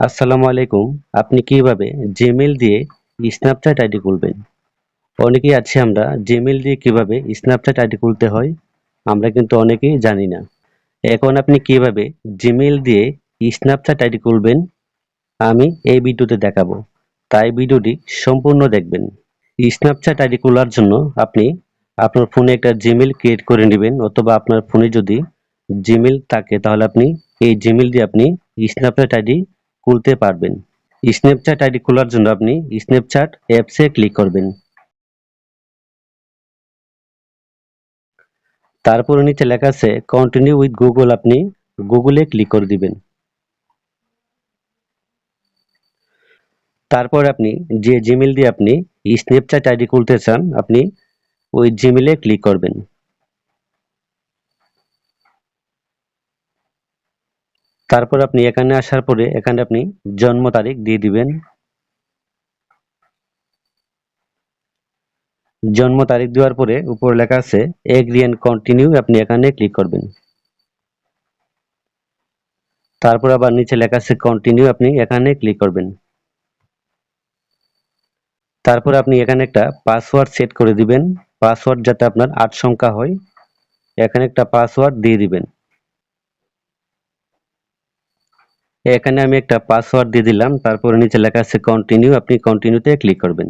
আসসালামু আলাইকুম। আপনি কিভাবে জিমেইল দিয়ে স্ন্যাপচ্যাট আইডি খুলবেন? অনেকেই আছি আমরা জিমেইল দিয়ে কিভাবে স্ন্যাপচ্যাট আইডি খুলতে হয় আমরা কিন্তু অনেকেই জানি না। এখন আপনি কিভাবে জিমেইল দিয়ে স্ন্যাপচ্যাট আইডি খুলবেন আমি এই ভিডিওতে দেখাবো। তাই ভিডিওটি সম্পূর্ণ দেখবেন। স্ন্যাপচ্যাট আইডি খোলার জন্য আপনি আপনার ফোনে একটা জিমেইল ক্রিয়েট করে নেবেন, অথবা আপনার ফোনে যদি জিমেইল থাকে তাহলে আপনি এই জিমেইল দিয়ে আপনি স্ন্যাপচ্যাট আইডি খুলতে পারবেন। স্ন্যাপচ্যাট আইডি খোলার জন্য আপনি স্ন্যাপচ্যাট অ্যাপসে ক্লিক করবেন। তারপরে নিচে লেখা আছে কন্টিনিউ উইথ গুগল, আপনি গুগলে ক্লিক করে দিবেন। তারপর আপনি যে জিমেইল দিয়ে আপনি স্ন্যাপচ্যাট আইডি খুলতে চান আপনি ওই জিমেইলে ক্লিক করবেন। তারপর আপনি এখানে আসার পরে এখানে আপনি জন্ম তারিখ দিয়ে দিবেন। জন্ম তারিখ দেওয়ার পরে উপরে লেখা আছে এগ্রি এন্ড কন্টিনিউ, আপনি এখানে ক্লিক করবেন। তারপর আবার নিচে লেখা আছে কন্টিনিউ, আপনি এখানে ক্লিক করবেন। তারপর আপনি এখানে একটা পাসওয়ার্ড সেট করে দিবেন। পাসওয়ার্ড যাতে আপনার ৮ সংখ্যা হয়, এখানে একটা পাসওয়ার্ড দিয়ে দিবেন। এখানে আমি একটা পাসওয়ার্ড দিয়ে দিলাম। তারপরে নিচে লেখা আছে কন্টিনিউ, আপনি কন্টিনিউতে ক্লিক করবেন।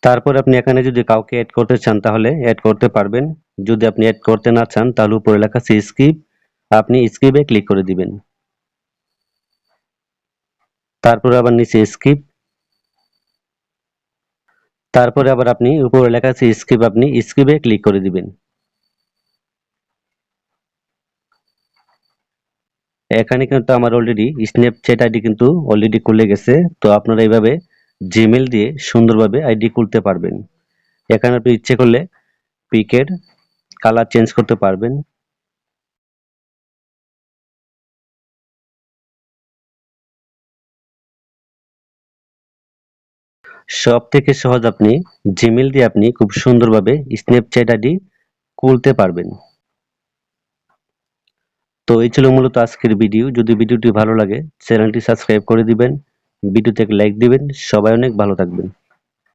তারপর আপনি এখানে যদি কাউকে অ্যাড করতে চান তাহলে অ্যাড করতে পারবেন। যদি আপনি অ্যাড করতে না চান তাহলে উপরে লেখা আছে স্কিপ, আপনি স্কিপে ক্লিক করে দিবেন। তারপরে আবার নিচে স্কিপ, তারপরে আবার আপনি উপরে লেখা আছে স্কিপ, আপনি স্কিপে ক্লিক করে দিবেন। এখানে কিন্তু আমার অলরেডি স্ন্যাপচ্যাট আইডি কিন্তু অলরেডি খুলে গেছে। তো আপনারা এইভাবে জিমেইল দিয়ে সুন্দরভাবে আইডি খুলতে পারবেন। এখানে আপনি ইচ্ছে করলে পিকের কালার চেঞ্জ করতে পারবেন। সব থেকে সহজ, আপনি জিমেইল দিয়ে আপনি খুব সুন্দরভাবে স্ন্যাপচ্যাট আইডি খুলতে পারবেন। তো এই ছিল মূলত আজকের ভিডিও। যদি ভিডিওটি ভালো লাগে চ্যানেলটি সাবস্ক্রাইব করে দিবেন, ভিডিওতে এক লাইক দিবেন। সবাই অনেক ভালো থাকবেন।